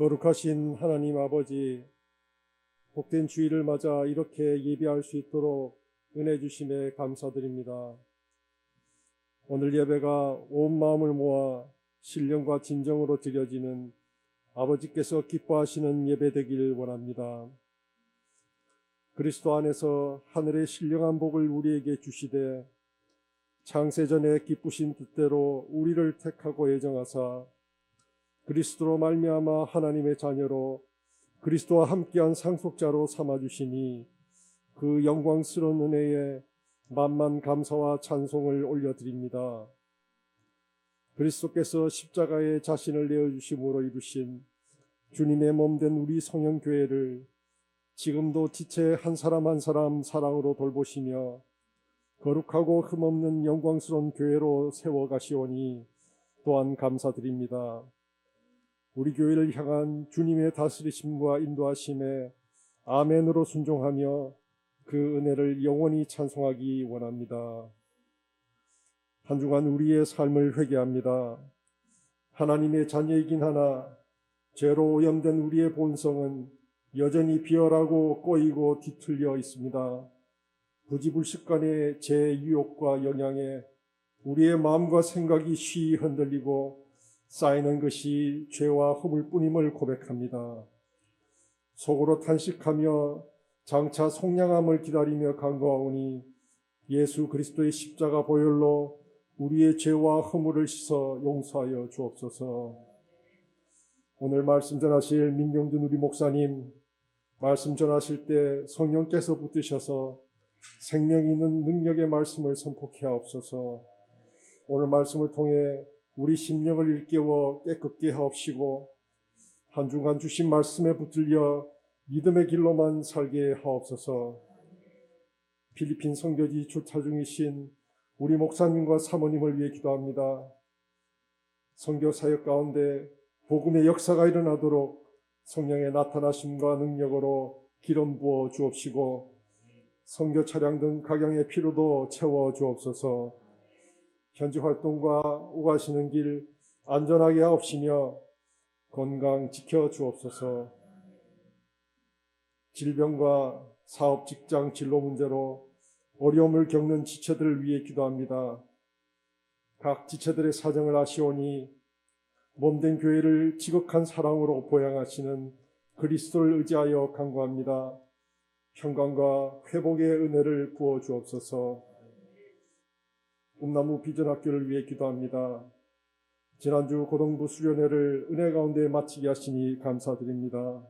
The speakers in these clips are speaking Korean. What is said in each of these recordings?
거룩하신 하나님 아버지, 복된 주일을 맞아 이렇게 예배할 수 있도록 은혜 주심에 감사드립니다. 오늘 예배가 온 마음을 모아 신령과 진정으로 드려지는 아버지께서 기뻐하시는 예배 되길 원합니다. 그리스도 안에서 하늘의 신령한 복을 우리에게 주시되 창세전에 기쁘신 뜻대로 우리를 택하고 예정하사 그리스도로 말미암아 하나님의 자녀로 그리스도와 함께한 상속자로 삼아주시니 그 영광스러운 은혜에 만만 감사와 찬송을 올려드립니다. 그리스도께서 십자가에 자신을 내어주심으로 이루신 주님의 몸된 우리 성령교회를 지금도 지체 한 사람 한 사람 사랑으로 돌보시며 거룩하고 흠없는 영광스러운 교회로 세워가시오니 또한 감사드립니다. 우리 교회를 향한 주님의 다스리심과 인도하심에 아멘으로 순종하며 그 은혜를 영원히 찬송하기 원합니다. 한 주간 우리의 삶을 회개합니다. 하나님의 자녀이긴 하나 죄로 오염된 우리의 본성은 여전히 비열하고 꼬이고 뒤틀려 있습니다. 부지불식간의 죄의 유혹과 영향에 우리의 마음과 생각이 쉬이 흔들리고 쌓이는 것이 죄와 허물뿐임을 고백합니다. 속으로 탄식하며 장차 속량함을 기다리며 간구하오니 예수 그리스도의 십자가 보혈로 우리의 죄와 허물을 씻어 용서하여 주옵소서. 오늘 말씀 전하실 민경준 우리 목사님, 말씀 전하실 때 성령께서 붙드셔서 생명 있는 능력의 말씀을 선포케 하옵소서. 오늘 말씀을 통해 우리 심령을 일깨워 깨끗게 하옵시고 한 주간 주신 말씀에 붙들려 믿음의 길로만 살게 하옵소서. 필리핀 선교지 출타 중이신 우리 목사님과 사모님을 위해 기도합니다. 선교 사역 가운데 복음의 역사가 일어나도록 성령의 나타나심과 능력으로 기름 부어 주옵시고 선교 차량 등 각양의 필요도 채워 주옵소서. 현지 활동과 오가시는 길 안전하게 하옵시며 건강 지켜 주옵소서. 질병과 사업, 직장, 진로 문제로 어려움을 겪는 지체들을 위해 기도합니다. 각 지체들의 사정을 아시오니 몸된 교회를 지극한 사랑으로 보양하시는 그리스도를 의지하여 간구합니다. 평강과 회복의 은혜를 부어 주옵소서. 꿈나무 비전학교를 위해 기도합니다. 지난주 고등부 수련회를 은혜 가운데 마치게 하시니 감사드립니다.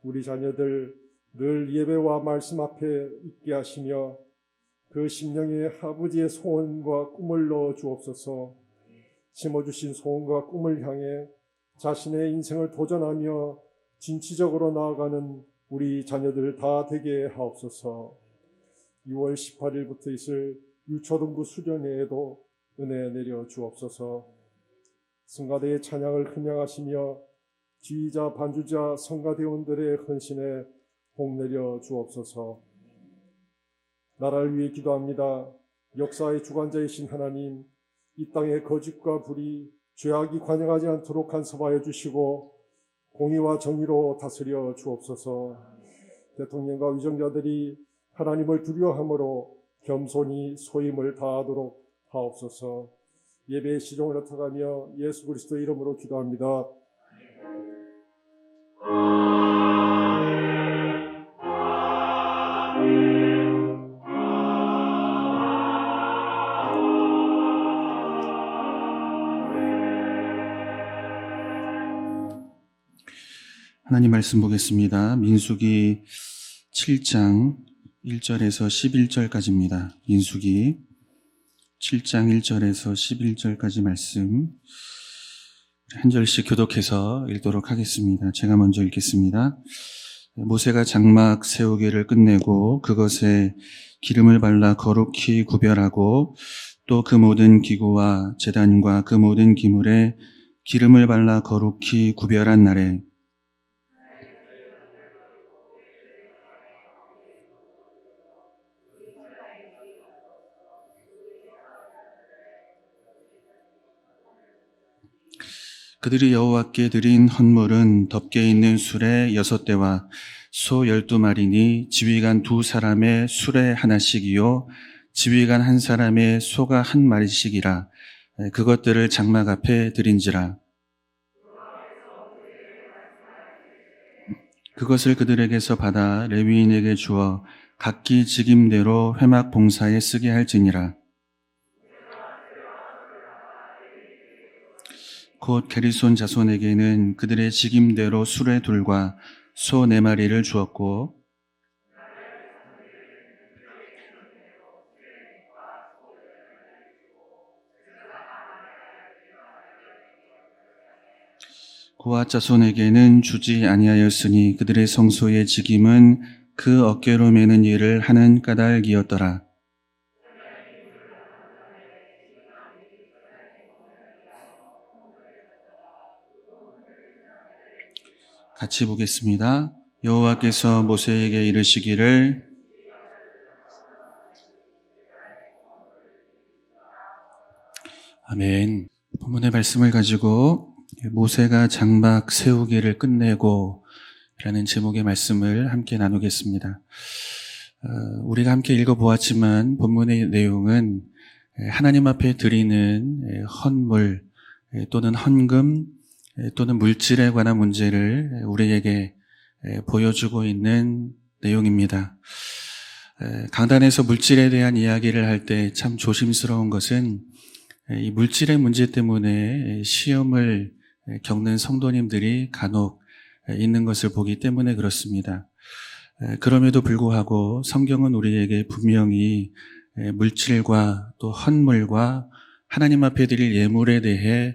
우리 자녀들 늘 예배와 말씀 앞에 있게 하시며 그 심령에 아버지의 소원과 꿈을 넣어 주옵소서. 심어주신 소원과 꿈을 향해 자신의 인생을 도전하며 진취적으로 나아가는 우리 자녀들 다 되게 하옵소서. 6월 18일부터 있을 유초등부 수련회에도 은혜 내려 주옵소서. 성가대의 찬양을 흠양하시며 지휘자, 반주자, 성가대원들의 헌신에 복 내려 주옵소서. 나라를 위해 기도합니다. 역사의 주관자이신 하나님, 이 땅의 거짓과 불의, 죄악이 관영하지 않도록 간섭하여 주시고 공의와 정의로 다스려 주옵소서. 대통령과 위정자들이 하나님을 두려워함으로 겸손히 소임을 다하도록 하옵소서. 예배의 시종을 흩어가며 예수 그리스도의 이름으로 기도합니다. 하나님 말씀 보겠습니다. 민수기 7장 1절에서 11절까지입니다. 민수기 7장 1절에서 11절까지 말씀 한 절씩 교독해서 읽도록 하겠습니다. 제가 먼저 읽겠습니다. 모세가 장막 세우기를 끝내고 그것에 기름을 발라 거룩히 구별하고 또 그 모든 기구와 제단과 그 모든 기물에 기름을 발라 거룩히 구별한 날에 그들이 여호와께 드린 헌물은 덮개 있는 수레 6대와 소 12마리니 지휘관 2사람의 수레 하나씩이요 지휘관 1사람의 소가 1마리씩이라. 그것들을 장막 앞에 드린지라. 그것을 그들에게서 받아 레위인에게 주어 각기 직임대로 회막 봉사에 쓰게 할지니라. 곧 게르손 자손에게는 그들의 직임대로 수레 2과 소 4마리를 주었고 고앗 자손에게는 주지 아니하였으니 그들의 성소의 직임은 그 어깨로 매는 일을 하는 까닭이었더라. 같이 보겠습니다. 여호와께서 모세에게 이르시기를 아멘. 본문의 말씀을 가지고 모세가 장막 세우기를 끝내고 라는 제목의 말씀을 함께 나누겠습니다. 우리가 함께 읽어보았지만 본문의 내용은 하나님 앞에 드리는 헌물 또는 헌금 또는 물질에 관한 문제를 우리에게 보여주고 있는 내용입니다. 강단에서 물질에 대한 이야기를 할 때 참 조심스러운 것은 이 물질의 문제 때문에 시험을 겪는 성도님들이 간혹 있는 것을 보기 때문에 그렇습니다. 그럼에도 불구하고 성경은 우리에게 분명히 물질과 또 헌물과 하나님 앞에 드릴 예물에 대해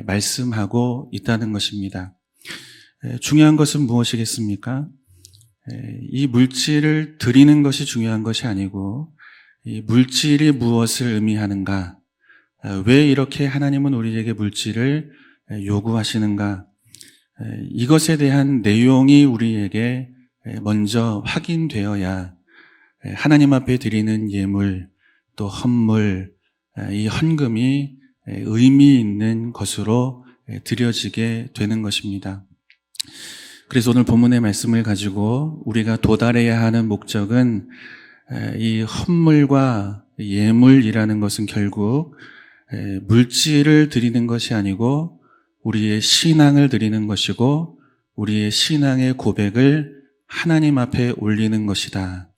말씀하고 있다는 것입니다. 중요한 것은 무엇이겠습니까? 이 물질을 드리는 것이 중요한 것이 아니고 이 물질이 무엇을 의미하는가, 왜 이렇게 하나님은 우리에게 물질을 요구하시는가, 이것에 대한 내용이 우리에게 먼저 확인되어야 하나님 앞에 드리는 예물 또 헌물, 이 헌금이 의미 있는 것으로 드려지게 되는 것입니다. 그래서 오늘 본문의 말씀을 가지고 우리가 도달해야 하는 목적은 이 헌물과 예물이라는 것은 결국 물질을 드리는 것이 아니고 우리의 신앙을 드리는 것이고 우리의 신앙의 고백을 하나님 앞에 올리는 것이다.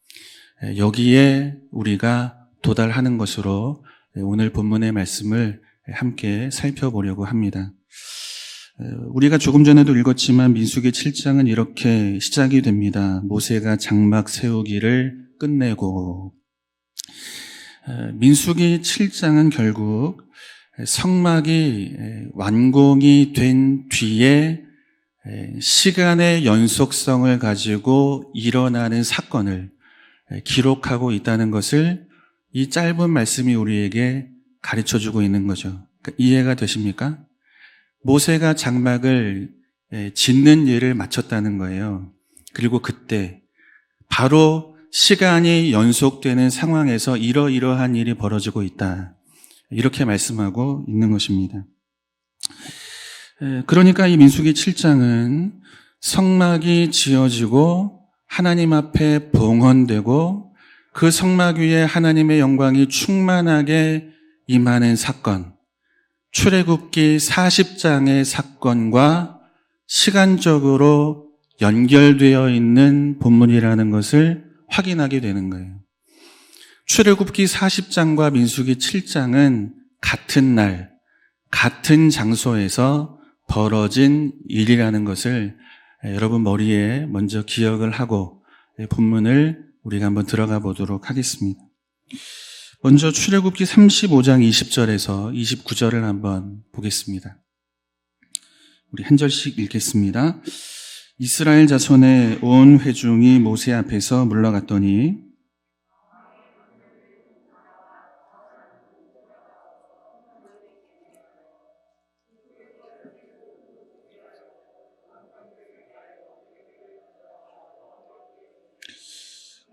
여기에 우리가 도달하는 것으로 오늘 본문의 말씀을 함께 살펴보려고 합니다. 우리가 조금 전에도 읽었지만 민수기 7장은 이렇게 시작이 됩니다. 모세가 장막 세우기를 끝내고. 민수기 7장은 결국 성막이 완공이 된 뒤에 시간의 연속성을 가지고 일어나는 사건을 기록하고 있다는 것을 이 짧은 말씀이 우리에게 가르쳐주고 있는 거죠. 이해가 되십니까? 모세가 장막을 짓는 일을 마쳤다는 거예요. 그리고 그때 바로 시간이 연속되는 상황에서 이러이러한 일이 벌어지고 있다. 이렇게 말씀하고 있는 것입니다. 그러니까 이 민수기 7장은 성막이 지어지고 하나님 앞에 봉헌되고 그 성막 위에 하나님의 영광이 충만하게 임하는 사건, 출애굽기 40장의 사건과 시간적으로 연결되어 있는 본문이라는 것을 확인하게 되는 거예요. 출애굽기 40장과 민수기 7장은 같은 날, 같은 장소에서 벌어진 일이라는 것을 여러분 머리에 먼저 기억을 하고 본문을 우리가 한번 들어가 보도록 하겠습니다. 먼저 출애굽기 35장 20절에서 29절을 한번 보겠습니다. 우리 한 절씩 읽겠습니다. 이스라엘 자손의 온 회중이 모세 앞에서 물러갔더니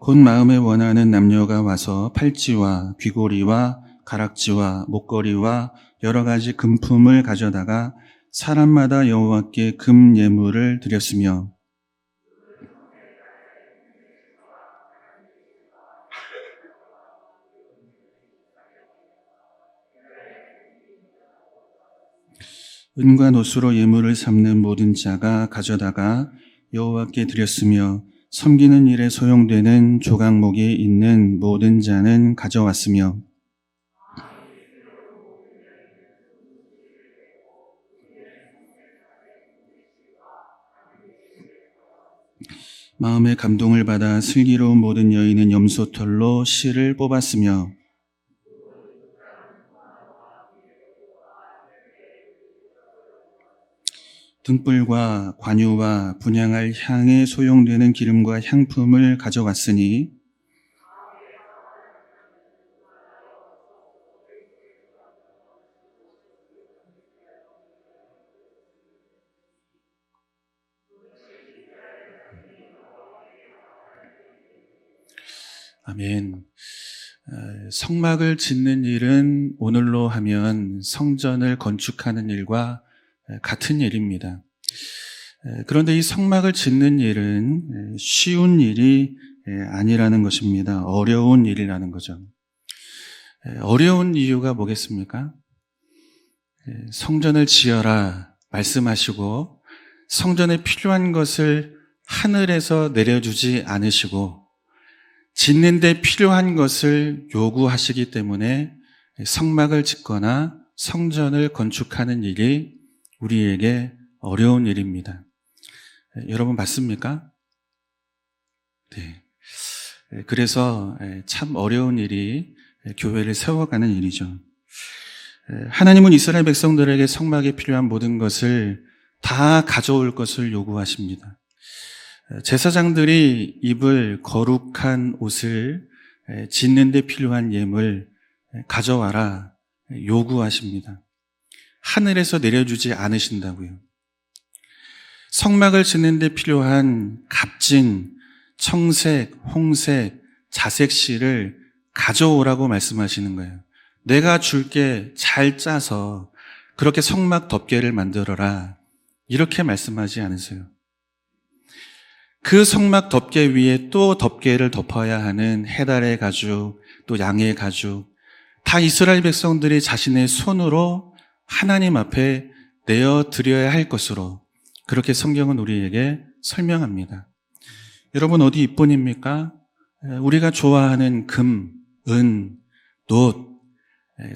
곧 마음에 원하는 남녀가 와서 팔찌와 귀고리와 가락지와 목걸이와 여러 가지 금품을 가져다가 사람마다 여호와께 금 예물을 드렸으며 은과 노수로 예물을 삼는 모든 자가 가져다가 여호와께 드렸으며 섬기는 일에 소용되는 조각목이 있는 모든 자는 가져왔으며 마음의 감동을 받아 슬기로운 모든 여인은 염소털로 실을 뽑았으며 등불과 관유와 분향할 향에 소용되는 기름과 향품을 가져갔으니 아멘. 성막을 짓는 일은 오늘로 하면 성전을 건축하는 일과 같은 일입니다. 그런데 이 성막을 짓는 일은 쉬운 일이 아니라는 것입니다. 어려운 일이라는 거죠. 어려운 이유가 뭐겠습니까? 성전을 지어라 말씀하시고 성전에 필요한 것을 하늘에서 내려주지 않으시고 짓는 데 필요한 것을 요구하시기 때문에 성막을 짓거나 성전을 건축하는 일이 우리에게 어려운 일입니다. 여러분 맞습니까? 네. 그래서 참 어려운 일이 교회를 세워가는 일이죠. 하나님은 이스라엘 백성들에게 성막에 필요한 모든 것을 다 가져올 것을 요구하십니다. 제사장들이 입을 거룩한 옷을 짓는 데 필요한 예물 가져와라 요구하십니다. 하늘에서 내려주지 않으신다고요. 성막을 짓는 데 필요한 값진 청색, 홍색, 자색 실을 가져오라고 말씀하시는 거예요. 내가 줄게 잘 짜서 그렇게 성막 덮개를 만들어라. 이렇게 말씀하지 않으세요. 그 성막 덮개 위에 또 덮개를 덮어야 하는 해달의 가죽, 또 양의 가죽, 다 이스라엘 백성들이 자신의 손으로 하나님 앞에 내어드려야 할 것으로 그렇게 성경은 우리에게 설명합니다. 여러분 어디 이뿐입니까? 우리가 좋아하는 금, 은, 놋,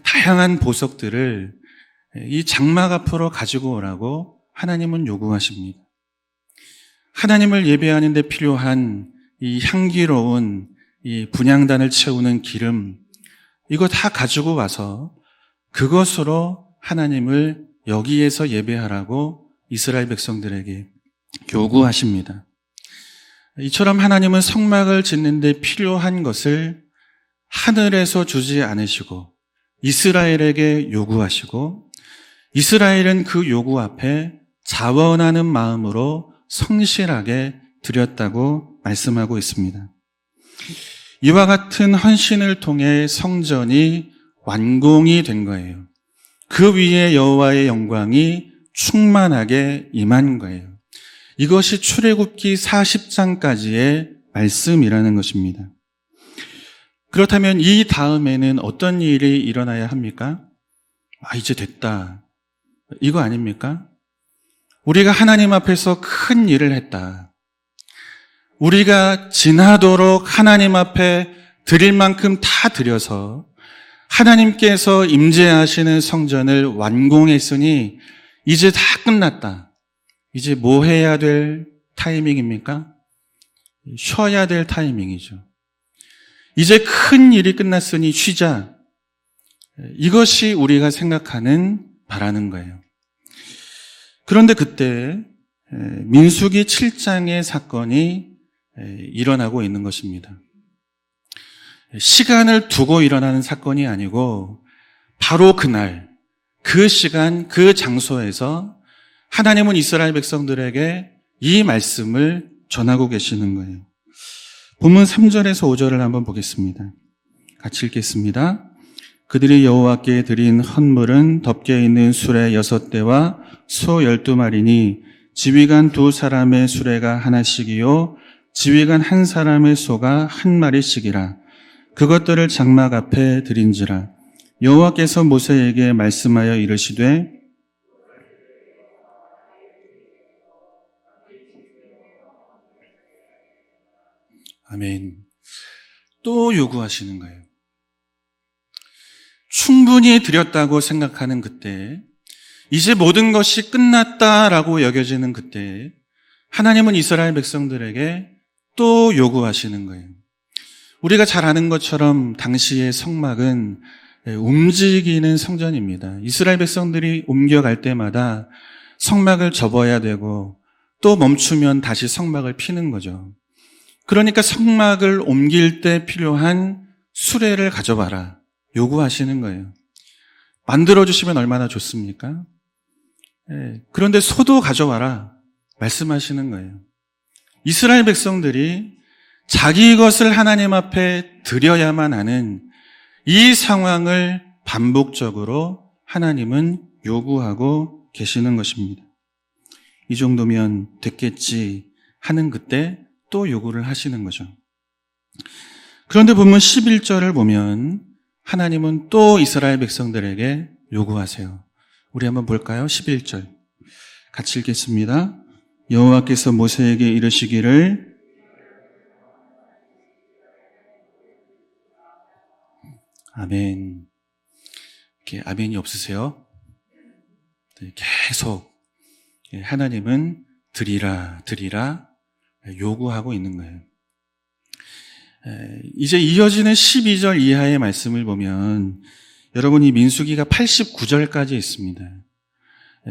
다양한 보석들을 이 장막 앞으로 가지고 오라고 하나님은 요구하십니다. 하나님을 예배하는 데 필요한 이 향기로운 이 분향단을 채우는 기름, 이거 다 가지고 와서 그것으로 하나님을 여기에서 예배하라고 이스라엘 백성들에게 요구하십니다. 이처럼 하나님은 성막을 짓는 데 필요한 것을 하늘에서 주지 않으시고 이스라엘에게 요구하시고 이스라엘은 그 요구 앞에 자원하는 마음으로 성실하게 드렸다고 말씀하고 있습니다. 이와 같은 헌신을 통해 성전이 완공이 된 거예요. 그 위에 여호와의 영광이 충만하게 임한 거예요. 이것이 출애굽기 40장까지의 말씀이라는 것입니다. 그렇다면 이 다음에는 어떤 일이 일어나야 합니까? 이제 됐다. 이거 아닙니까? 우리가 하나님 앞에서 큰 일을 했다. 우리가 지나도록 하나님 앞에 드릴 만큼 다 드려서 하나님께서 임재하시는 성전을 완공했으니 이제 다 끝났다. 이제 뭐 해야 될 타이밍입니까? 쉬어야 될 타이밍이죠. 이제 큰 일이 끝났으니 쉬자. 이것이 우리가 생각하는 바라는 거예요. 그런데 그때 민수기 7장의 사건이 일어나고 있는 것입니다. 시간을 두고 일어나는 사건이 아니고 바로 그날, 그 시간, 그 장소에서 하나님은 이스라엘 백성들에게 이 말씀을 전하고 계시는 거예요. 본문 3절에서 5절을 한번 보겠습니다. 같이 읽겠습니다. 그들이 여호와께 드린 헌물은 덮개 있는 수레 6대와 소 12마리니 지휘관 2사람의 수레가 하나씩이요 지휘관 1사람의 소가 1마리씩이라. 그것들을 장막 앞에 드린지라. 여호와께서 모세에게 말씀하여 이르시되 아멘. 또 요구하시는 거예요. 충분히 드렸다고 생각하는 그때, 이제 모든 것이 끝났다라고 여겨지는 그때 하나님은 이스라엘 백성들에게 또 요구하시는 거예요. 우리가 잘 아는 것처럼 당시의 성막은 움직이는 성전입니다. 이스라엘 백성들이 옮겨갈 때마다 성막을 접어야 되고 또 멈추면 다시 성막을 피는 거죠. 그러니까 성막을 옮길 때 필요한 수레를 가져와라 요구하시는 거예요. 만들어주시면 얼마나 좋습니까? 그런데 소도 가져와라 말씀하시는 거예요. 이스라엘 백성들이 자기 것을 하나님 앞에 드려야만 하는 이 상황을 반복적으로 하나님은 요구하고 계시는 것입니다. 이 정도면 됐겠지 하는 그때 또 요구를 하시는 거죠. 그런데 본문 11절을 보면 하나님은 또 이스라엘 백성들에게 요구하세요. 우리 한번 볼까요? 11절 같이 읽겠습니다. 여호와께서 모세에게 이르시기를 아멘. 이렇게 아멘이 없으세요? 계속 하나님은 드리라 드리라 요구하고 있는 거예요. 이제 이어지는 12절 이하의 말씀을 보면 여러분이 민수기가 89절까지 있습니다.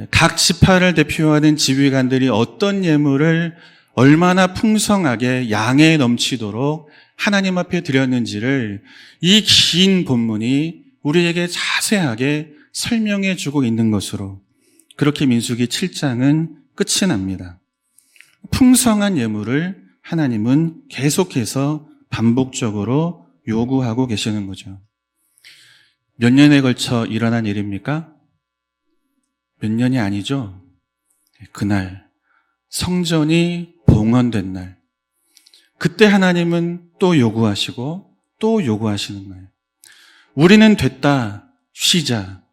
각 지파를 대표하는 지휘관들이 어떤 예물을 얼마나 풍성하게 양에 넘치도록 하나님 앞에 드렸는지를 이 긴 본문이 우리에게 자세하게 설명해 주고 있는 것으로 그렇게 민수기 7장은 끝이 납니다. 풍성한 예물을 하나님은 계속해서 반복적으로 요구하고 계시는 거죠. 몇 년에 걸쳐 일어난 일입니까? 몇 년이 아니죠. 그날 성전이 봉헌된 날 그때 하나님은 또 요구하시고 또 요구하시는 거예요. 우리는 됐다 쉬자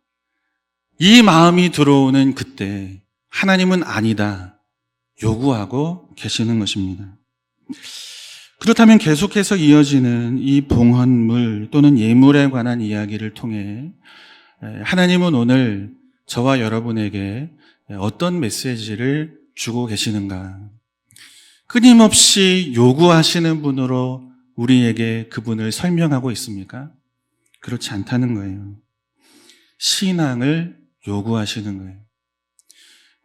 이 마음이 들어오는 그때 하나님은 아니다 요구하고 계시는 것입니다. 그렇다면 계속해서 이어지는 이 봉헌물 또는 예물에 관한 이야기를 통해 하나님은 오늘 저와 여러분에게 어떤 메시지를 주고 계시는가? 끊임없이 요구하시는 분으로 우리에게 그분을 설명하고 있습니까? 그렇지 않다는 거예요. 신앙을 요구하시는 거예요.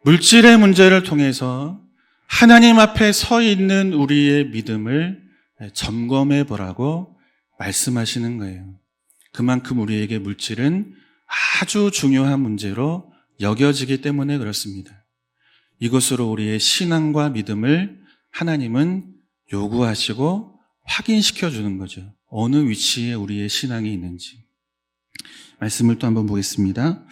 물질의 문제를 통해서 하나님 앞에 서 있는 우리의 믿음을 점검해 보라고 말씀하시는 거예요. 그만큼 우리에게 물질은 아주 중요한 문제로 여겨지기 때문에 그렇습니다. 이것으로 우리의 신앙과 믿음을 하나님은 요구하시고 확인시켜 주는 거죠. 어느 위치에 우리의 신앙이 있는지. 말씀을 또 한번 보겠습니다.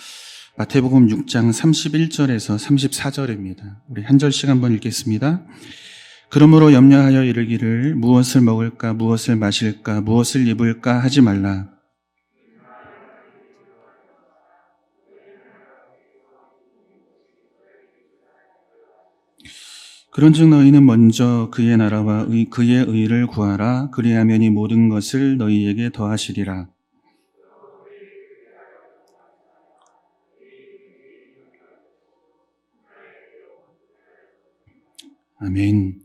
마태복음 6장 31절에서 34절입니다. 우리 한 절씩 한번 읽겠습니다. 그러므로 염려하여 이르기를 무엇을 먹을까 무엇을 마실까 무엇을 입을까 하지 말라. 그런즉 너희는 먼저 그의 나라와 그의 의를 구하라. 그리하면 이 모든 것을 너희에게 더하시리라. 아멘.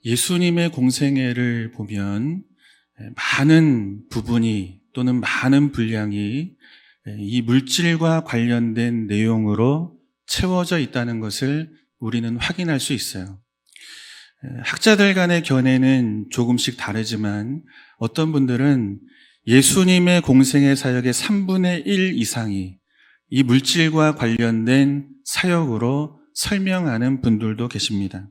예수님의 공생애를 보면 많은 부분이 또는 많은 분량이 이 물질과 관련된 내용으로 채워져 있다는 것을 우리는 확인할 수 있어요. 학자들 간의 견해는 조금씩 다르지만 어떤 분들은 예수님의 공생애 사역의 3분의 1 이상이 이 물질과 관련된 사역으로 설명하는 분들도 계십니다.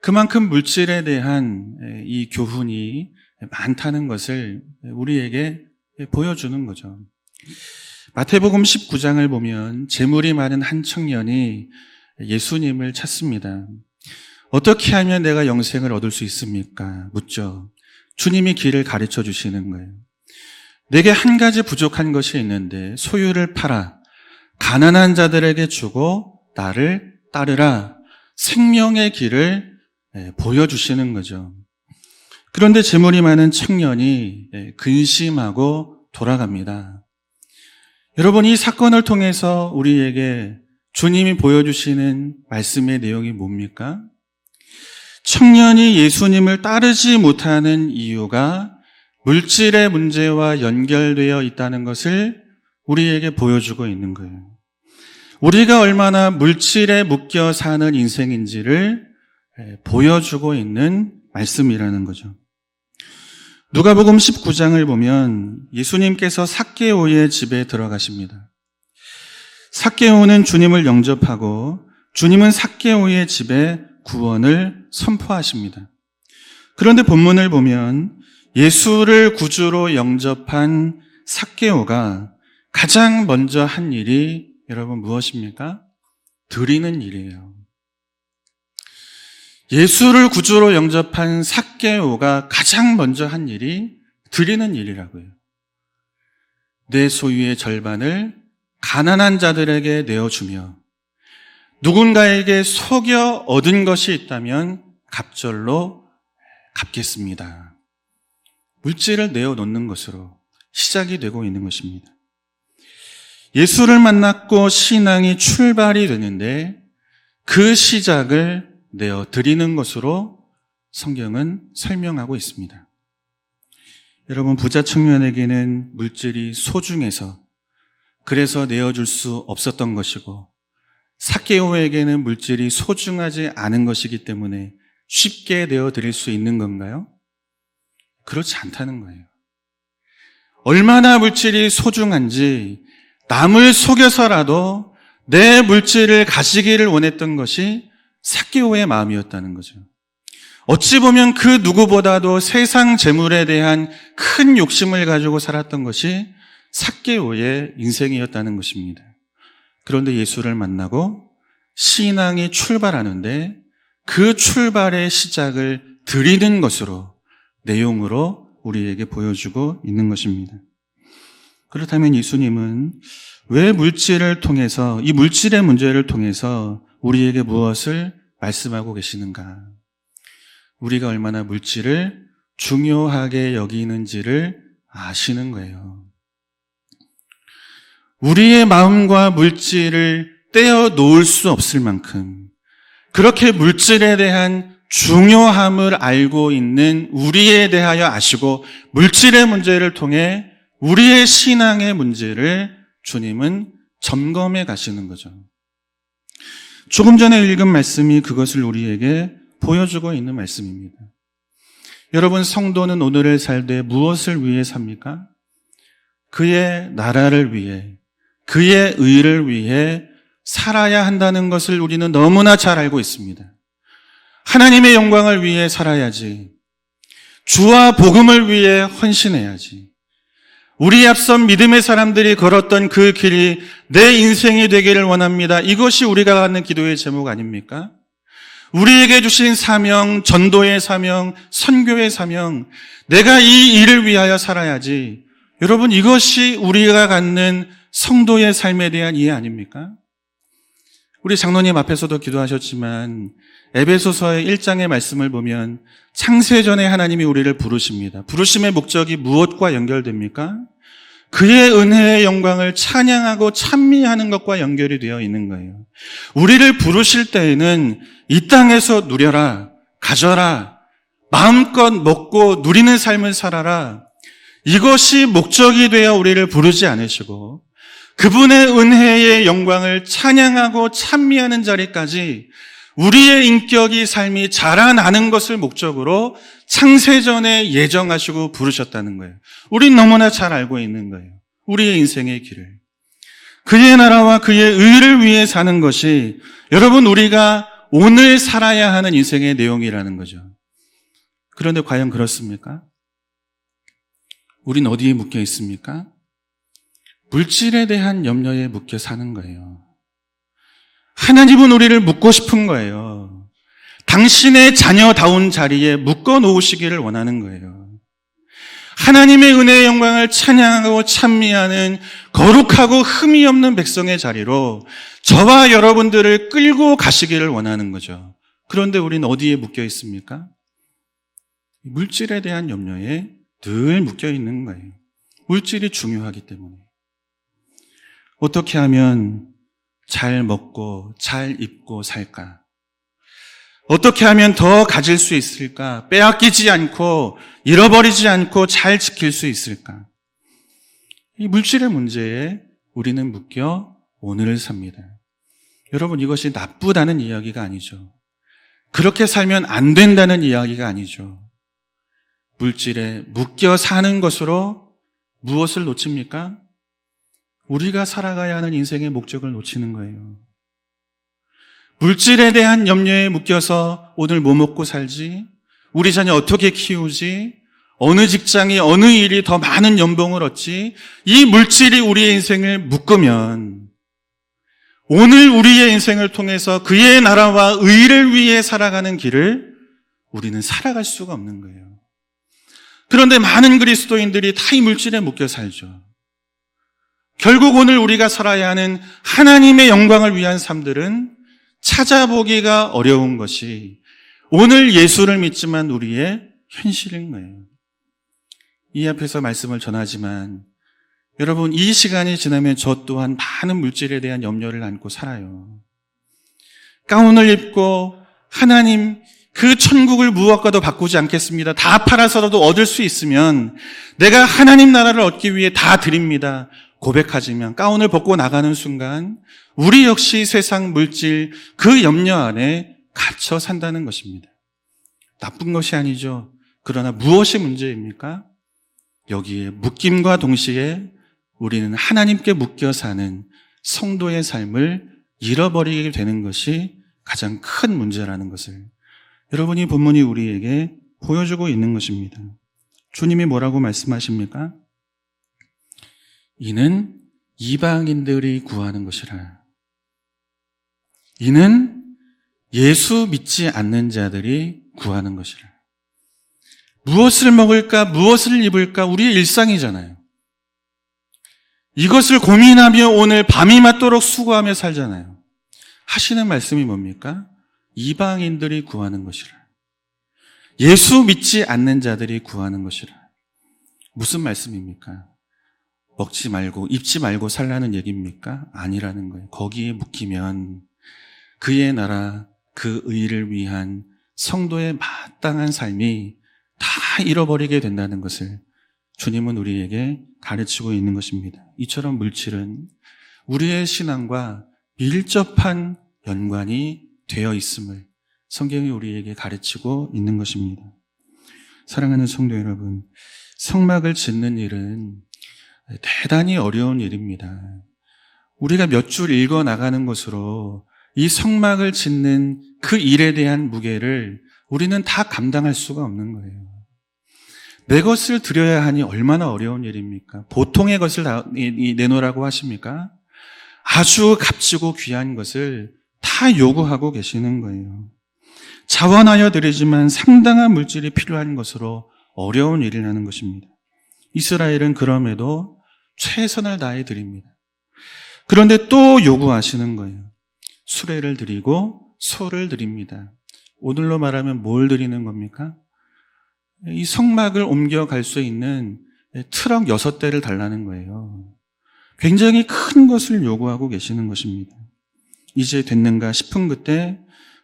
그만큼 물질에 대한 이 교훈이 많다는 것을 우리에게 보여주는 거죠. 마태복음 19장을 보면 재물이 많은 한 청년이 예수님을 찾습니다. 어떻게 하면 내가 영생을 얻을 수 있습니까? 묻죠. 주님이 길을 가르쳐 주시는 거예요. 내게 한 가지 부족한 것이 있는데 소유를 팔아 가난한 자들에게 주고 나를 따르라. 생명의 길을 보여주시는 거죠. 그런데 재물이 많은 청년이 근심하고 돌아갑니다. 여러분, 이 사건을 통해서 우리에게 주님이 보여주시는 말씀의 내용이 뭡니까? 청년이 예수님을 따르지 못하는 이유가 물질의 문제와 연결되어 있다는 것을 우리에게 보여주고 있는 거예요. 우리가 얼마나 물질에 묶여 사는 인생인지를 보여주고 있는 말씀이라는 거죠. 누가복음 19장을 보면 예수님께서 삭개오의 집에 들어가십니다. 삭개오는 주님을 영접하고 주님은 삭개오의 집에 구원을 선포하십니다. 그런데 본문을 보면 예수를 구주로 영접한 삭개오가 가장 먼저 한 일이 여러분 무엇입니까? 드리는 일이에요. 예수를 구주로 영접한 삭개오가 가장 먼저 한 일이 드리는 일이라고요. 내 소유의 절반을 가난한 자들에게 내어주며 누군가에게 속여 얻은 것이 있다면 갑절로 갚겠습니다. 물질을 내어놓는 것으로 시작이 되고 있는 것입니다. 예수를 만났고 신앙이 출발이 되는데 그 시작을 내어드리는 것으로 성경은 설명하고 있습니다. 여러분, 부자 청년에게는 물질이 소중해서 그래서 내어줄 수 없었던 것이고 삭개오에게는 물질이 소중하지 않은 것이기 때문에 쉽게 내어드릴 수 있는 건가요? 그렇지 않다는 거예요. 얼마나 물질이 소중한지 남을 속여서라도 내 물질을 가지기를 원했던 것이 삭개오의 마음이었다는 거죠. 어찌 보면 그 누구보다도 세상 재물에 대한 큰 욕심을 가지고 살았던 것이 삭개오의 인생이었다는 것입니다. 그런데 예수를 만나고 신앙이 출발하는데 그 출발의 시작을 드리는 것으로 내용으로 우리에게 보여주고 있는 것입니다. 그렇다면 예수님은 왜 물질을 통해서 이 물질의 문제를 통해서 우리에게 무엇을 말씀하고 계시는가? 우리가 얼마나 물질을 중요하게 여기는지를 아시는 거예요. 우리의 마음과 물질을 떼어 놓을 수 없을 만큼 그렇게 물질에 대한 중요함을 알고 있는 우리에 대하여 아시고 물질의 문제를 통해 우리의 신앙의 문제를 주님은 점검해 가시는 거죠. 조금 전에 읽은 말씀이 그것을 우리에게 보여주고 있는 말씀입니다. 여러분, 성도는 오늘을 살되 무엇을 위해 삽니까? 그의 나라를 위해, 그의 의를 위해 살아야 한다는 것을 우리는 너무나 잘 알고 있습니다. 하나님의 영광을 위해 살아야지. 주와 복음을 위해 헌신해야지. 우리 앞선 믿음의 사람들이 걸었던 그 길이 내 인생이 되기를 원합니다. 이것이 우리가 갖는 기도의 제목 아닙니까? 우리에게 주신 사명, 전도의 사명, 선교의 사명, 내가 이 일을 위하여 살아야지. 여러분, 이것이 우리가 갖는 성도의 삶에 대한 이해 아닙니까? 우리 장로님 앞에서도 기도하셨지만 에베소서의 1장의 말씀을 보면 창세전에 하나님이 우리를 부르십니다. 부르심의 목적이 무엇과 연결됩니까? 그의 은혜의 영광을 찬양하고 찬미하는 것과 연결이 되어 있는 거예요. 우리를 부르실 때에는 이 땅에서 누려라, 가져라, 마음껏 먹고 누리는 삶을 살아라. 이것이 목적이 되어 우리를 부르지 않으시고 그분의 은혜의 영광을 찬양하고 찬미하는 자리까지 우리의 인격이 삶이 자라나는 것을 목적으로 창세전에 예정하시고 부르셨다는 거예요. 우린 너무나 잘 알고 있는 거예요. 우리의 인생의 길을. 그의 나라와 그의 의를 위해 사는 것이 여러분 우리가 오늘 살아야 하는 인생의 내용이라는 거죠. 그런데 과연 그렇습니까? 우린 어디에 묶여 있습니까? 물질에 대한 염려에 묶여 사는 거예요. 하나님은 우리를 묶고 싶은 거예요. 당신의 자녀다운 자리에 묶어 놓으시기를 원하는 거예요. 하나님의 은혜의 영광을 찬양하고 찬미하는 거룩하고 흠이 없는 백성의 자리로 저와 여러분들을 끌고 가시기를 원하는 거죠. 그런데 우리는 어디에 묶여 있습니까? 물질에 대한 염려에 늘 묶여 있는 거예요. 물질이 중요하기 때문에. 어떻게 하면 잘 먹고 잘 입고 살까? 어떻게 하면 더 가질 수 있을까? 빼앗기지 않고 잃어버리지 않고 잘 지킬 수 있을까? 이 물질의 문제에 우리는 묶여 오늘을 삽니다. 여러분, 이것이 나쁘다는 이야기가 아니죠. 그렇게 살면 안 된다는 이야기가 아니죠. 물질에 묶여 사는 것으로 무엇을 놓칩니까? 우리가 살아가야 하는 인생의 목적을 놓치는 거예요. 물질에 대한 염려에 묶여서 오늘 뭐 먹고 살지? 우리 자녀 어떻게 키우지? 어느 직장이 어느 일이 더 많은 연봉을 얻지? 이 물질이 우리의 인생을 묶으면 오늘 우리의 인생을 통해서 그의 나라와 의를 위해 살아가는 길을 우리는 살아갈 수가 없는 거예요. 그런데 많은 그리스도인들이 다 이 물질에 묶여 살죠. 결국 오늘 우리가 살아야 하는 하나님의 영광을 위한 삶들은 찾아보기가 어려운 것이 오늘 예수를 믿지만 우리의 현실인 거예요. 이 앞에서 말씀을 전하지만 여러분, 이 시간이 지나면 저 또한 많은 물질에 대한 염려를 안고 살아요. 가운을 입고 하나님 그 천국을 무엇과도 바꾸지 않겠습니다. 다 팔아서라도 얻을 수 있으면 내가 하나님 나라를 얻기 위해 다 드립니다. 고백하지만 가운을 벗고 나가는 순간 우리 역시 세상 물질 그 염려 안에 갇혀 산다는 것입니다. 나쁜 것이 아니죠. 그러나 무엇이 문제입니까? 여기에 묶임과 동시에 우리는 하나님께 묶여 사는 성도의 삶을 잃어버리게 되는 것이 가장 큰 문제라는 것을 여러분이 본문이 우리에게 보여주고 있는 것입니다. 주님이 뭐라고 말씀하십니까? 이는 이방인들이 구하는 것이라. 이는 예수 믿지 않는 자들이 구하는 것이라. 무엇을 먹을까, 무엇을 입을까, 우리의 일상이잖아요. 이것을 고민하며 오늘 밤이 맞도록 수고하며 살잖아요. 하시는 말씀이 뭡니까? 이방인들이 구하는 것이라. 예수 믿지 않는 자들이 구하는 것이라. 무슨 말씀입니까? 먹지 말고 입지 말고 살라는 얘기입니까? 아니라는 거예요. 거기에 묶이면 그의 나라, 그 의를 위한 성도의 마땅한 삶이 다 잃어버리게 된다는 것을 주님은 우리에게 가르치고 있는 것입니다. 이처럼 물질은 우리의 신앙과 밀접한 연관이 되어 있음을 성경이 우리에게 가르치고 있는 것입니다. 사랑하는 성도 여러분, 성막을 짓는 일은 대단히 어려운 일입니다. 우리가 몇 줄 읽어 나가는 것으로 이 성막을 짓는 그 일에 대한 무게를 우리는 다 감당할 수가 없는 거예요. 내 것을 드려야 하니 얼마나 어려운 일입니까? 보통의 것을 내놓으라고 하십니까? 아주 값지고 귀한 것을 다 요구하고 계시는 거예요. 자원하여 드리지만 상당한 물질이 필요한 것으로 어려운 일이라는 것입니다. 이스라엘은 그럼에도 최선을 다해 드립니다. 그런데 또 요구하시는 거예요. 수레를 드리고 소를 드립니다. 오늘로 말하면 뭘 드리는 겁니까? 이 성막을 옮겨갈 수 있는 트럭 6대를 달라는 거예요. 굉장히 큰 것을 요구하고 계시는 것입니다. 이제 됐는가 싶은 그때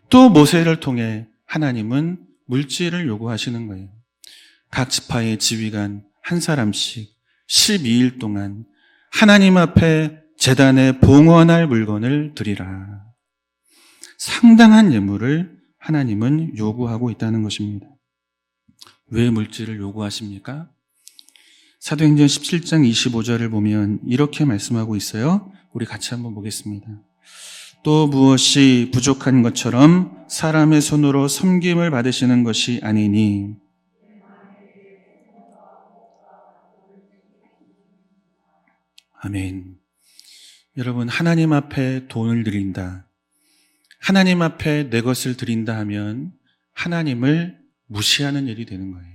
또 모세를 통해 하나님은 물질을 요구하시는 거예요. 각 지파의 지휘관 한 사람씩 12일 동안 하나님 앞에 제단에 봉헌할 물건을 드리라. 상당한 예물을 하나님은 요구하고 있다는 것입니다. 왜 물질을 요구하십니까? 사도행전 17장 25절을 보면 이렇게 말씀하고 있어요. 우리 같이 한번 보겠습니다. 또 무엇이 부족한 것처럼 사람의 손으로 섬김을 받으시는 것이 아니니 아멘. 여러분, 하나님 앞에 돈을 드린다, 하나님 앞에 내 것을 드린다 하면 하나님을 무시하는 일이 되는 거예요.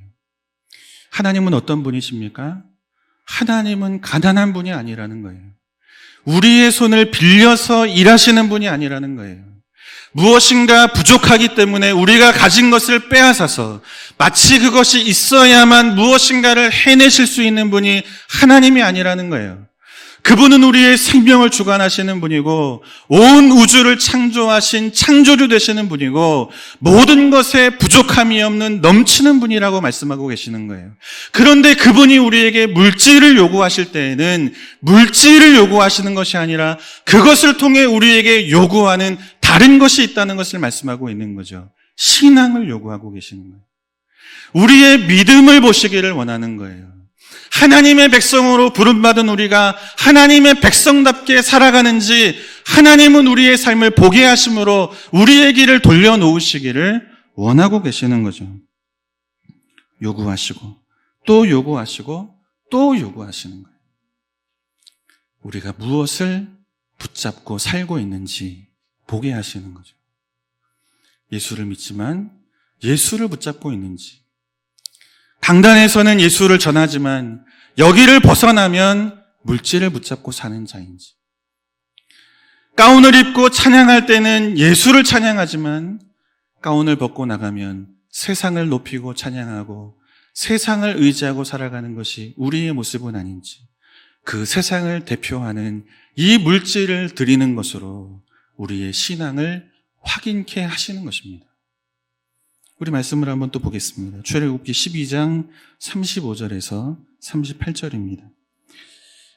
하나님은 어떤 분이십니까? 하나님은 가난한 분이 아니라는 거예요. 우리의 손을 빌려서 일하시는 분이 아니라는 거예요. 무엇인가 부족하기 때문에 우리가 가진 것을 빼앗아서 마치 그것이 있어야만 무엇인가를 해내실 수 있는 분이 하나님이 아니라는 거예요. 그분은 우리의 생명을 주관하시는 분이고 온 우주를 창조하신 창조주 되시는 분이고 모든 것에 부족함이 없는 넘치는 분이라고 말씀하고 계시는 거예요. 그런데 그분이 우리에게 물질을 요구하실 때에는 물질을 요구하시는 것이 아니라 그것을 통해 우리에게 요구하는 다른 것이 있다는 것을 말씀하고 있는 거죠. 신앙을 요구하고 계시는 거예요. 우리의 믿음을 보시기를 원하는 거예요. 하나님의 백성으로 부름받은 우리가 하나님의 백성답게 살아가는지 하나님은 우리의 삶을 보게 하심으로 우리의 길을 돌려놓으시기를 원하고 계시는 거죠. 요구하시고 또 요구하시고 또 요구하시는 거예요. 우리가 무엇을 붙잡고 살고 있는지 보게 하시는 거죠. 예수를 믿지만 예수를 붙잡고 있는지, 강단에서는 예수를 전하지만 여기를 벗어나면 물질을 붙잡고 사는 자인지, 가운을 입고 찬양할 때는 예수를 찬양하지만 가운을 벗고 나가면 세상을 높이고 찬양하고 세상을 의지하고 살아가는 것이 우리의 모습은 아닌지, 그 세상을 대표하는 이 물질을 드리는 것으로 우리의 신앙을 확인케 하시는 것입니다. 우리 말씀을 한번 또 보겠습니다. 출애굽기 12장 35절에서 38절입니다.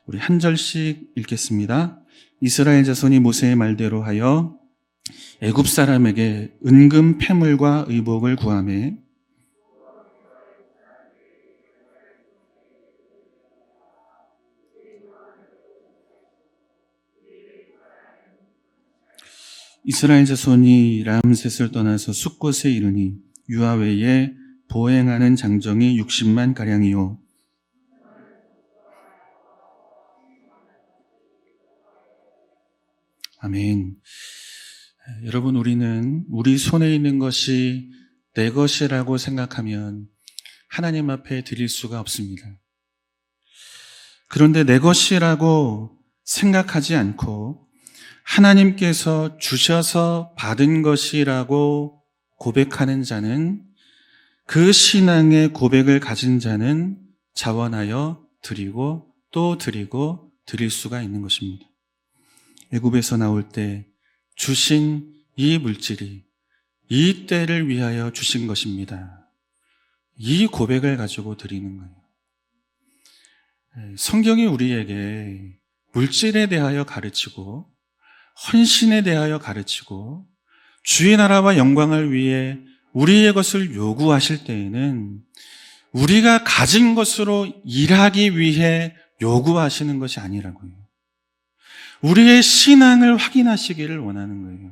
우리 한 절씩 읽겠습니다. 이스라엘 자손이 모세의 말대로 하여 애굽 사람에게 은금 패물과 의복을 구하매 이스라엘 자손이 람셋을 떠나서 숫곳에 이르니 유아 외에 보행하는 장정이 60만 가량이요. 아멘. 여러분, 우리는 우리 손에 있는 것이 내 것이라고 생각하면 하나님 앞에 드릴 수가 없습니다. 그런데 내 것이라고 생각하지 않고 하나님께서 주셔서 받은 것이라고 고백하는 자는, 그 신앙의 고백을 가진 자는 자원하여 드리고 또 드리고 드릴 수가 있는 것입니다. 애굽에서 나올 때 주신 이 물질이 이 때를 위하여 주신 것입니다. 이 고백을 가지고 드리는 거예요. 성경이 우리에게 물질에 대하여 가르치고 헌신에 대하여 가르치고 주의 나라와 영광을 위해 우리의 것을 요구하실 때에는 우리가 가진 것으로 일하기 위해 요구하시는 것이 아니라고요. 우리의 신앙을 확인하시기를 원하는 거예요.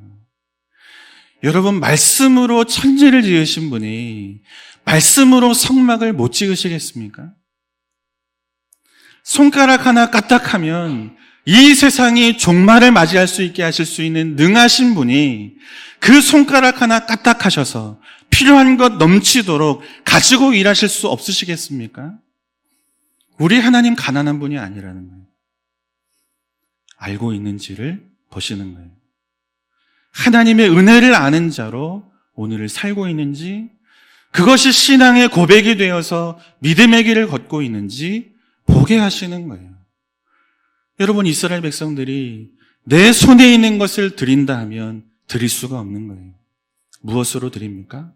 여러분, 말씀으로 천지를 지으신 분이 말씀으로 성막을 못 지으시겠습니까? 손가락 하나 까딱하면 이 세상이 종말을 맞이할 수 있게 하실 수 있는 능하신 분이 그 손가락 하나 까딱하셔서 필요한 것 넘치도록 가지고 일하실 수 없으시겠습니까? 우리 하나님 가난한 분이 아니라는 거예요. 알고 있는지를 보시는 거예요. 하나님의 은혜를 아는 자로 오늘을 살고 있는지, 그것이 신앙의 고백이 되어서 믿음의 길을 걷고 있는지 보게 하시는 거예요. 여러분, 이스라엘 백성들이 내 손에 있는 것을 드린다 하면 드릴 수가 없는 거예요. 무엇으로 드립니까?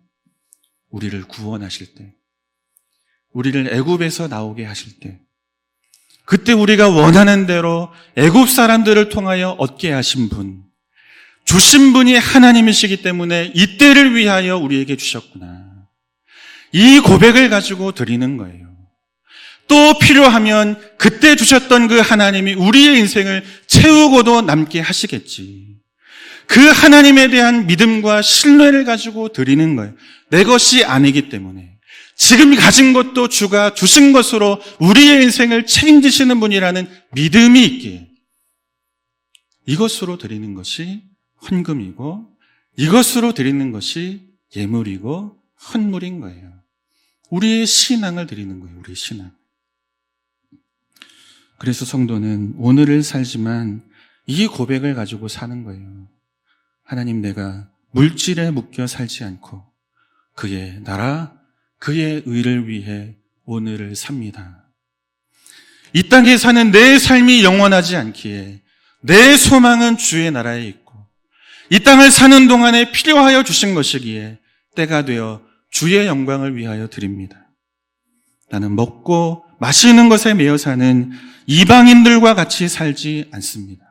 우리를 구원하실 때, 우리를 애굽에서 나오게 하실 때, 그때 우리가 원하는 대로 애굽 사람들을 통하여 얻게 하신 분, 주신 분이 하나님이시기 때문에 이때를 위하여 우리에게 주셨구나, 이 고백을 가지고 드리는 거예요. 또 필요하면 그때 주셨던 그 하나님이 우리의 인생을 채우고도 남게 하시겠지. 그 하나님에 대한 믿음과 신뢰를 가지고 드리는 거예요. 내 것이 아니기 때문에, 지금 가진 것도 주가 주신 것으로 우리의 인생을 책임지시는 분이라는 믿음이 있기에 이것으로 드리는 것이 헌금이고 이것으로 드리는 것이 예물이고 헌물인 거예요. 우리의 신앙을 드리는 거예요. 우리의 신앙. 그래서 성도는 오늘을 살지만 이 고백을 가지고 사는 거예요. 하나님, 내가 물질에 묶여 살지 않고 그의 나라, 그의 의를 위해 오늘을 삽니다. 이 땅에 사는 내 삶이 영원하지 않기에 내 소망은 주의 나라에 있고 이 땅을 사는 동안에 필요하여 주신 것이기에 때가 되어 주의 영광을 위하여 드립니다. 나는 먹고 마시는 것에 매여 사는 이방인들과 같이 살지 않습니다.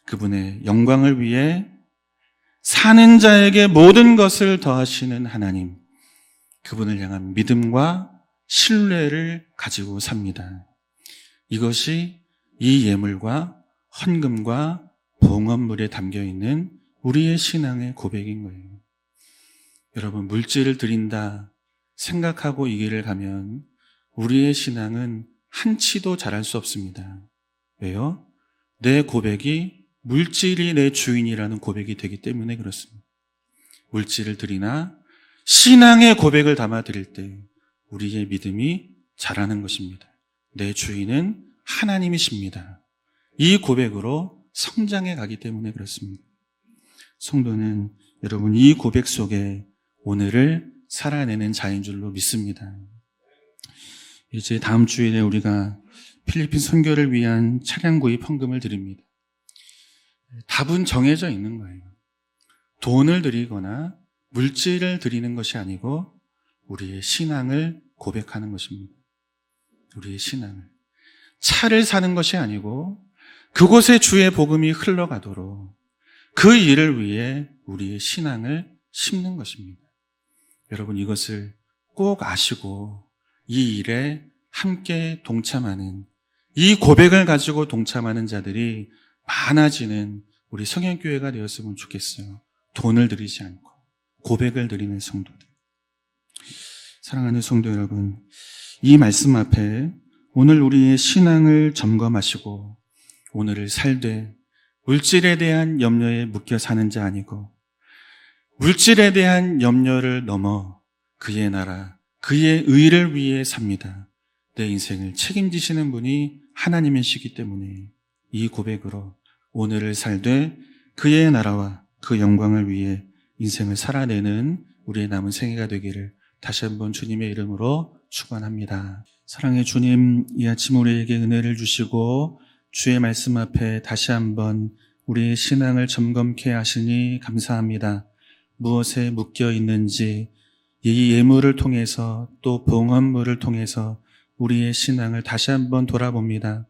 그분의 영광을 위해 사는 자에게 모든 것을 더하시는 하나님, 그분을 향한 믿음과 신뢰를 가지고 삽니다. 이것이 이 예물과 헌금과 봉헌물에 담겨있는 우리의 신앙의 고백인 거예요. 여러분, 물질을 드린다 생각하고 이 길을 가면 우리의 신앙은 한치도 자랄 수 없습니다. 왜요? 내 고백이 물질이 내 주인이라는 고백이 되기 때문에 그렇습니다. 물질을 드리나 신앙의 고백을 담아 드릴 때 우리의 믿음이 자라는 것입니다. 내 주인은 하나님이십니다. 이 고백으로 성장해 가기 때문에 그렇습니다. 성도는 여러분 이 고백 속에 오늘을 살아내는 자인 줄로 믿습니다. 이제 다음 주일에 우리가 필리핀 선교를 위한 차량 구입 헌금을 드립니다. 답은 정해져 있는 거예요. 돈을 드리거나 물질을 드리는 것이 아니고 우리의 신앙을 고백하는 것입니다. 우리의 신앙을. 차를 사는 것이 아니고 그곳에 주의 복음이 흘러가도록 그 일을 위해 우리의 신앙을 심는 것입니다. 여러분, 이것을 꼭 아시고 이 일에 함께 동참하는, 이 고백을 가지고 동참하는 자들이 많아지는 우리 성현교회가 되었으면 좋겠어요. 돈을 드리지 않고 고백을 드리는 성도들. 사랑하는 성도 여러분, 이 말씀 앞에 오늘 우리의 신앙을 점검하시고 오늘을 살되 물질에 대한 염려에 묶여 사는 자 아니고 물질에 대한 염려를 넘어 그의 나라, 그의 의를 위해 삽니다. 내 인생을 책임지시는 분이 하나님이시기 때문에 이 고백으로 오늘을 살되 그의 나라와 그 영광을 위해 인생을 살아내는 우리의 남은 생애가 되기를 다시 한번 주님의 이름으로 축원합니다. 사랑의 주님, 이 아침 우리에게 은혜를 주시고 주의 말씀 앞에 다시 한번 우리의 신앙을 점검케 하시니 감사합니다. 무엇에 묶여 있는지 이 예물을 통해서 또 봉헌물을 통해서 우리의 신앙을 다시 한번 돌아봅니다.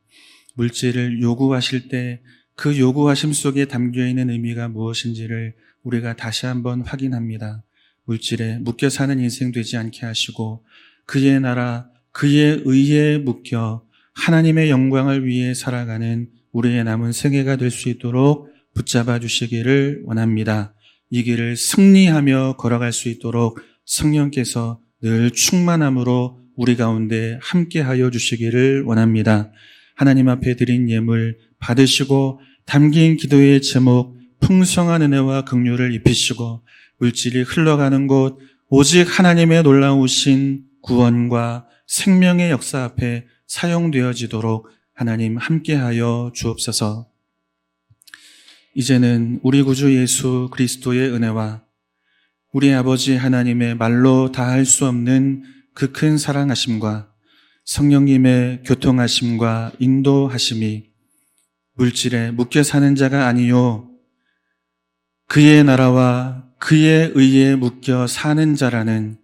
물질을 요구하실 때 그 요구하심 속에 담겨있는 의미가 무엇인지를 우리가 다시 한번 확인합니다. 물질에 묶여 사는 인생 되지 않게 하시고 그의 나라, 그의 의에 묶여 하나님의 영광을 위해 살아가는 우리의 남은 생애가 될 수 있도록 붙잡아 주시기를 원합니다. 이 길을 승리하며 걸어갈 수 있도록 성령께서 늘 충만함으로 우리 가운데 함께하여 주시기를 원합니다. 하나님 앞에 드린 예물 받으시고 담긴 기도의 제목 풍성한 은혜와 긍휼을 입히시고 물질이 흘러가는 곳 오직 하나님의 놀라우신 구원과 생명의 역사 앞에 사용되어지도록 하나님 함께하여 주옵소서. 이제는 우리 구주 예수 그리스도의 은혜와 우리 아버지 하나님의 말로 다할 수 없는 그 큰 사랑하심과 성령님의 교통하심과 인도하심이 물질에 묶여 사는 자가 아니요 그의 나라와 그의 의에 묶여 사는 자라는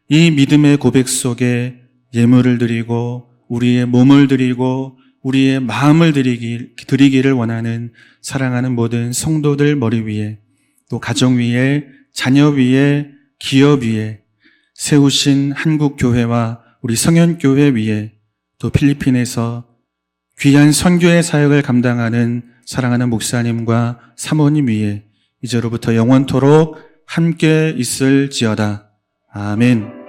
이 믿음의 고백 속에 예물을 드리고 우리의 몸을 드리고 우리의 마음을 드리기를 원하는 사랑하는 모든 성도들 머리 위에 또 가정 위에 자녀 위에 기업 위에 세우신 한국교회와 우리 성현교회 위에 또 필리핀에서 귀한 선교의 사역을 감당하는 사랑하는 목사님과 사모님 위에 이제로부터 영원토록 함께 있을지어다. 아멘.